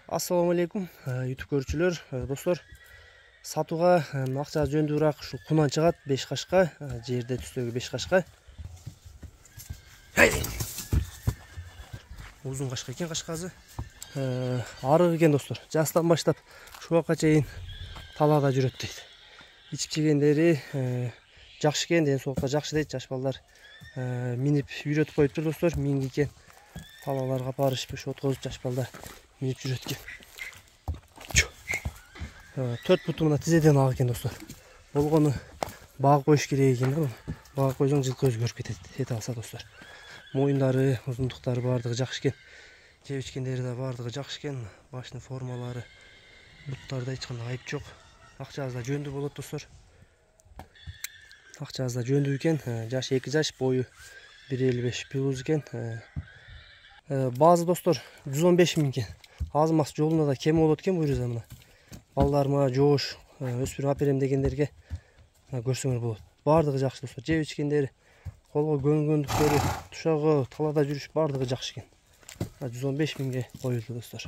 Assalamu алейкум, YouTube көрүүчүлөр, достор. Сатууга акча жөндүүрөөк ушу кунан чыгат 5 кашка, жерде түстөгү 5 кашка. Узун кашка экен кашказы. Арык экен достор. Жастан баштап шубакка чейин талаада жүрөт дейт. Ичип жегендери жакшы экен, ден соолукка жакшы дейт. Жаш балдар минип үйрөтүп коюптур достор. Мингикен талааларга барышып ушу откозуп жаш балдар минип жүрөт экен. 4 буту мына тизеден ак экен достор. Болгону багып коюш керек экен да. Багып койсоң жылкы өзгөрүп кетет. Эте алса достор. Моюндары, узундуктары бардыгы жакшы экен. Жеп ичкендери да бардыгы жакшы экен. Башынын формалары, буттарда эч кандай айып жок. Акчасы да жөндүү болот достор. Акчасы да жөндүү экен. Жашы 2 жаш, бою 1.55 плюс экен. Базы достор 115 000 экен. Аз мас жолуна да кем болот экен буйруза мына. Балдарыма жоош өспүрүм аперем дегендерге көрсөңөр болот. Бардыгы жакшы достор. Жеп ичкендери, колго көнгөндүктөрү, тушагы, талаада жүрүш бардыгы жакшы экен. 115 000ге коюлду достор.